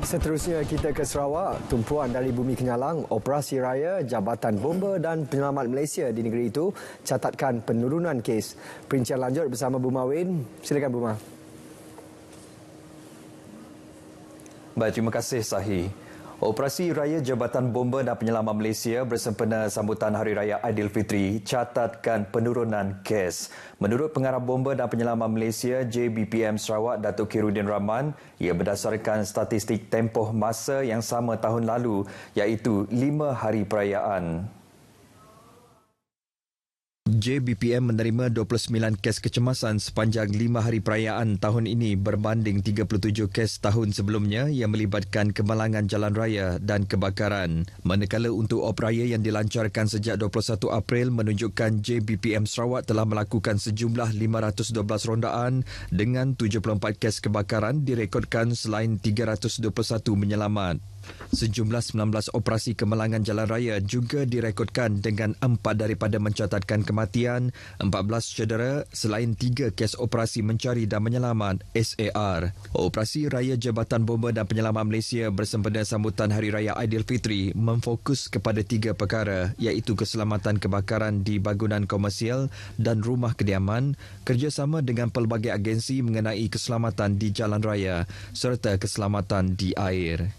Seterusnya kita ke Sarawak. Tumpuan dari bumi kenyalang, operasi raya Jabatan Bomba dan Penyelamat Malaysia di negeri itu catatkan penurunan kes. Perincian lanjut bersama Buma Win. Silakan Buma. Baik, terima kasih Sahi. Operasi Raya Jabatan Bomba dan Penyelamat Malaysia bersempena sambutan Hari Raya Aidilfitri catatkan penurunan kes. Menurut Pengarah Bomba dan Penyelamat Malaysia JBPM Sarawak Datuk Khairuddin Rahman, ia berdasarkan statistik tempoh masa yang sama tahun lalu iaitu 5 hari perayaan. JBPM menerima 29 kes kecemasan sepanjang 5 hari perayaan tahun ini berbanding 37 kes tahun sebelumnya yang melibatkan kemalangan jalan raya dan kebakaran. Manakala untuk op raya yang dilancarkan sejak 21 April menunjukkan JBPM Sarawak telah melakukan sejumlah 512 rondaan dengan 74 kes kebakaran direkodkan selain 321 menyelamat. Sejumlah 19 operasi kemalangan jalan raya juga direkodkan dengan 4 daripada mencatatkan kematian, 14 cedera selain 3 kes operasi mencari dan menyelamat SAR. Operasi Raya Jabatan Bomba dan Penyelamat Malaysia bersempena sambutan Hari Raya Aidilfitri memfokus kepada 3 perkara iaitu keselamatan kebakaran di bangunan komersial dan rumah kediaman, kerjasama dengan pelbagai agensi mengenai keselamatan di jalan raya serta keselamatan di air.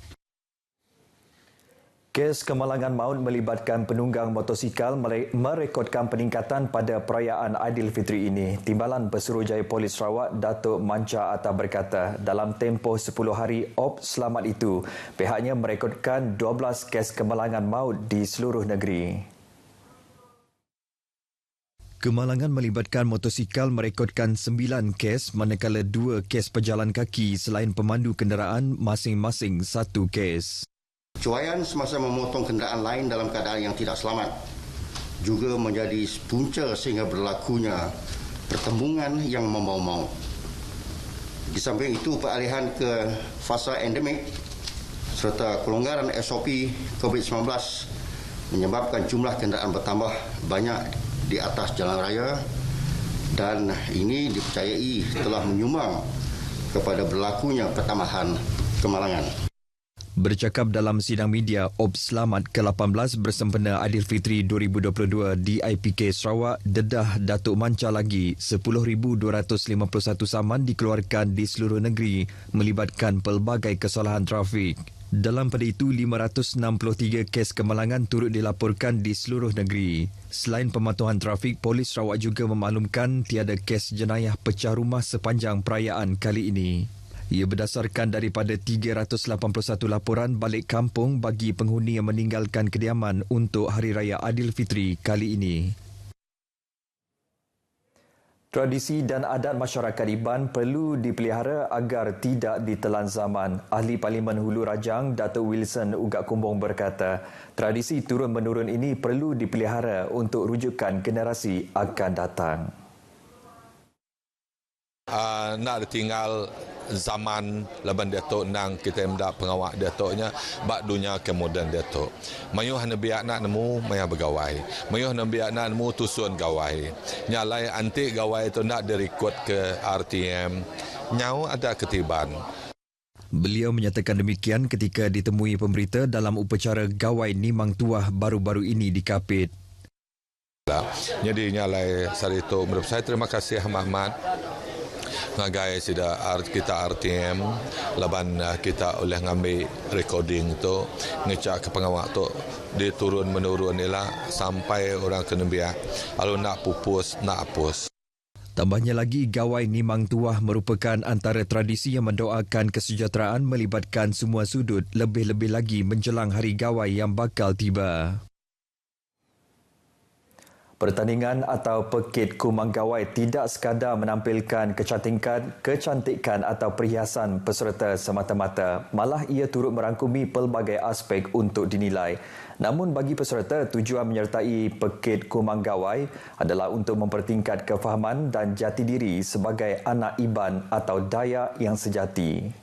Kes kemalangan maut melibatkan penunggang motosikal merekodkan peningkatan pada perayaan Aidilfitri ini. Timbalan Pesuruhjaya Polis Sarawak Datuk Manca Atta berkata, dalam tempoh 10 hari op selamat itu, pihaknya merekodkan 12 kes kemalangan maut di seluruh negeri. Kemalangan melibatkan motosikal merekodkan 9 kes manakala 2 kes pejalan kaki selain pemandu kenderaan masing-masing 1 kes. Cuaian semasa memotong kenderaan lain dalam keadaan yang tidak selamat juga menjadi punca sehingga berlakunya pertembungan yang membawa maut. Di samping itu, peralihan ke fasa endemik serta kelonggaran SOP COVID-19 menyebabkan jumlah kenderaan bertambah banyak di atas jalan raya dan ini dipercayai telah menyumbang kepada berlakunya pertambahan kemalangan. Bercakap dalam sidang media op selamat ke-18 bersempena Aidilfitri 2022 di IPK Sarawak, dedah Datuk Manca lagi 10,251 saman dikeluarkan di seluruh negeri melibatkan pelbagai kesalahan trafik. Dalam pada itu, 563 kes kemalangan turut dilaporkan di seluruh negeri. Selain pematuhan trafik, Polis Sarawak juga memaklumkan tiada kes jenayah pecah rumah sepanjang perayaan kali ini. Ia berdasarkan daripada 381 laporan balik kampung bagi penghuni yang meninggalkan kediaman untuk Hari Raya Aidilfitri kali ini. Tradisi dan adat masyarakat Iban perlu dipelihara agar tidak ditelan zaman. Ahli Parlimen Hulu Rajang, Datuk Wilson Ugat Kumbong berkata, tradisi turun-menurun ini perlu dipelihara untuk rujukan generasi akan datang. Nak tinggal zaman laban Datuk nang kita mendak pengawak Datuknya bak dunia kemudian Datuk. Mayuh nabi anak nemu maya bergawai. Mayuh nabi anak nemu tusun gawai. Nyalai antik gawai itu nak direkod ke RTM. Nyau ada ketiban. Beliau menyatakan demikian ketika ditemui pemberita dalam upacara gawai Nimang Tuah baru-baru ini di Kapit. Jadi nyalai hari itu menurut saya terima kasih Ahmad. Ngagai sida kita RTM laban kita oleh ngambil recording tu ngecak ke pengawak tu dia turun menurun ialah sampai orang kena biak kalau nak pupus nak hapus. Tambahnya lagi, gawai Nimang Tuah merupakan antara tradisi yang mendoakan kesejahteraan melibatkan semua sudut, lebih-lebih lagi menjelang hari gawai yang bakal tiba. Pertandingan atau pekit kumang gawai tidak sekadar menampilkan kecantikan atau perhiasan peserta semata-mata, malah ia turut merangkumi pelbagai aspek untuk dinilai. Namun bagi peserta, tujuan menyertai pekit kumang gawai adalah untuk mempertingkat kefahaman dan jati diri sebagai anak Iban atau Dayak yang sejati.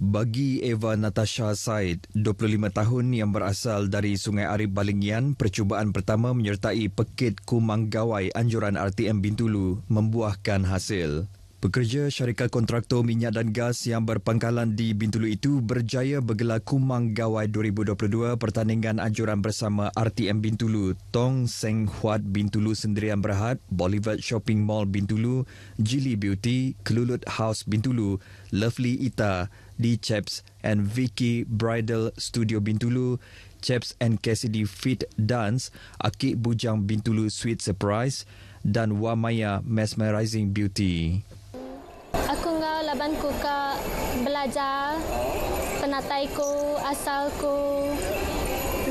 Bagi Eva Natasha Said, 25 tahun yang berasal dari Sungai Arif Balingian, percubaan pertama menyertai pekit kumang gawai anjuran RTM Bintulu membuahkan hasil. Pekerja syarikat kontraktor minyak dan gas yang berpangkalan di Bintulu itu berjaya bergelar Kumang Gawai 2022 pertandingan anjuran bersama RTM Bintulu, Tong Seng Huat Bintulu Sendirian Berhad, Bollywood Shopping Mall Bintulu, Jilly Beauty, Kelulut House Bintulu, Lovely Ita, di Chaps and Vicky Bridal Studio Bintulu, Chaps and Cassidy Fit Dance, Akik Bujang Bintulu Sweet Surprise dan Wamaya Mesmerizing Beauty. Aku ngau laban ku ka belajar penatai ku asal ku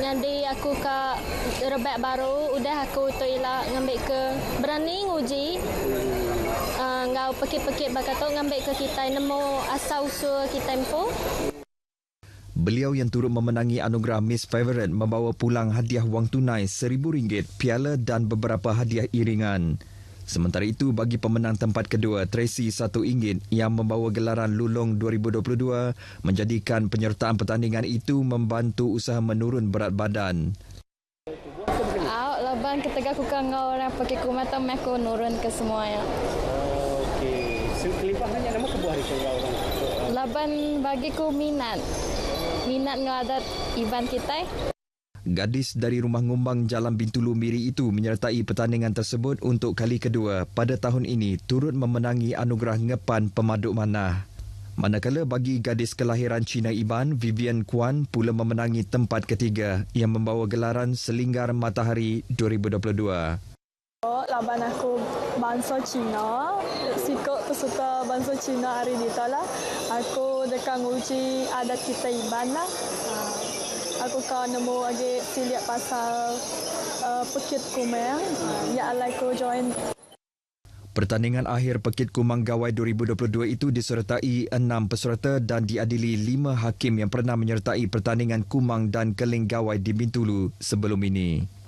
jadi aku ka rebek baru udah aku tu ialah ngambil ke berani nguji ngau pekit-pekit bakato ngambil ke kita nemu asal usul kita info. Beliau yang turut memenangi anugerah Miss Favorite membawa pulang hadiah wang tunai RM1,000, piala dan beberapa hadiah iringan. Sementara itu, bagi pemenang tempat kedua, Tracy RM1 yang membawa gelaran Lulong 2022 menjadikan penyertaan pertandingan itu membantu usaha menurun berat badan. Laban ketika aku ngau orang pakai kumata aku nurun ke semuanya. Okey. Selipas hanya nama kebuah hari orang. Laban bagiku minat ngadat event kita. Gadis dari Rumah Ngumbang Jalan Bintulu Miri itu menyertai pertandingan tersebut untuk kali kedua pada tahun ini turut memenangi anugerah Ngepan Pemaduk Manah. Manakala bagi gadis kelahiran Cina Iban, Vivian Kwan pula memenangi tempat ketiga yang membawa gelaran Selinggar Matahari 2022. Laban aku bangsa Cina, sikut peserta bangsa Cina hari ni lah. Aku dekat uji adat kita Iban lah. Aku kan nemu lagi siliap pasal Pekit Kumang. Ya alai ko join. Pertandingan akhir Pekit Kumang Gawai 2022 itu disertai 6 peserta dan diadili 5 hakim yang pernah menyertai pertandingan Kumang dan Keling Gawai di Bintulu sebelum ini.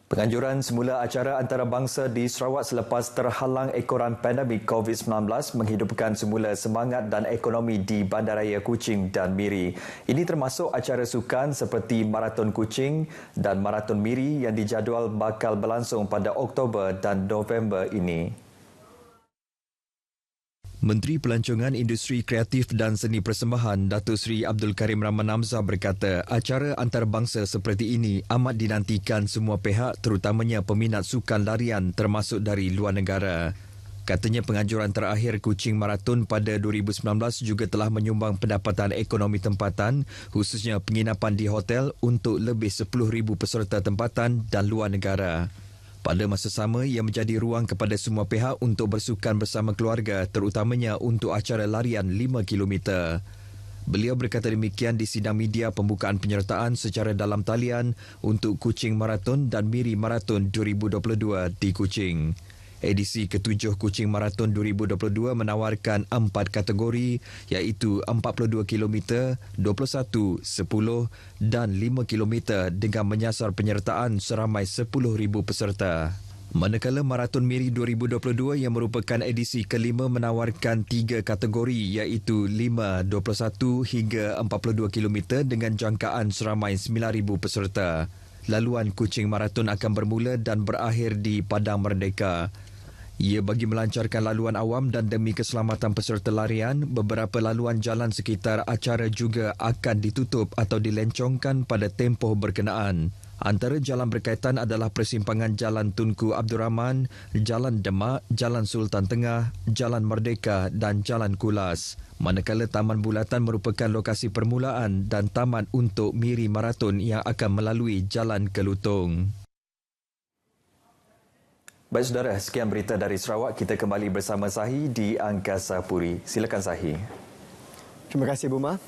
Penganjuran semula acara antarabangsa di Sarawak selepas terhalang ekoran pandemik COVID-19 menghidupkan semula semangat dan ekonomi di Bandaraya Kuching dan Miri. Ini termasuk acara sukan seperti Maraton Kuching dan Maraton Miri yang dijadual bakal berlangsung pada Oktober dan November ini. Menteri Pelancongan Industri Kreatif dan Seni Persembahan Datuk Seri Abdul Karim Rahman Hamzah berkata acara antarabangsa seperti ini amat dinantikan semua pihak terutamanya peminat sukan larian termasuk dari luar negara. Katanya penganjuran terakhir Kuching Marathon pada 2019 juga telah menyumbang pendapatan ekonomi tempatan khususnya penginapan di hotel untuk lebih 10,000 peserta tempatan dan luar negara. Pada masa sama, ia menjadi ruang kepada semua pihak untuk bersukan bersama keluarga terutamanya untuk acara larian 5 km. Beliau berkata demikian di sidang media pembukaan penyertaan secara dalam talian untuk Kuching Marathon dan Miri Marathon 2022 di Kuching. Edisi ke-7 Kuching Marathon 2022 menawarkan 4 kategori iaitu 42 km, 21, 10 dan 5 km dengan menyasar penyertaan seramai 10,000 peserta. Manakala Marathon Miri 2022 yang merupakan edisi kelima menawarkan 3 kategori iaitu 5, 21 hingga 42 km dengan jangkaan seramai 9,000 peserta. Laluan Kuching Marathon akan bermula dan berakhir di Padang Merdeka. Ia bagi melancarkan laluan awam dan demi keselamatan peserta larian, beberapa laluan jalan sekitar acara juga akan ditutup atau dilencongkan pada tempoh berkenaan. Antara jalan berkaitan adalah persimpangan Jalan Tunku Abdul Rahman, Jalan Demak, Jalan Sultan Tengah, Jalan Merdeka dan Jalan Kulas. Manakala Taman Bulatan merupakan lokasi permulaan dan taman untuk Miri Marathon yang akan melalui Jalan Kelutung. Baik saudara, sekian berita dari Sarawak. Kita kembali bersama Sahi di Angkasa Puri. Silakan Sahi. Terima kasih Buma.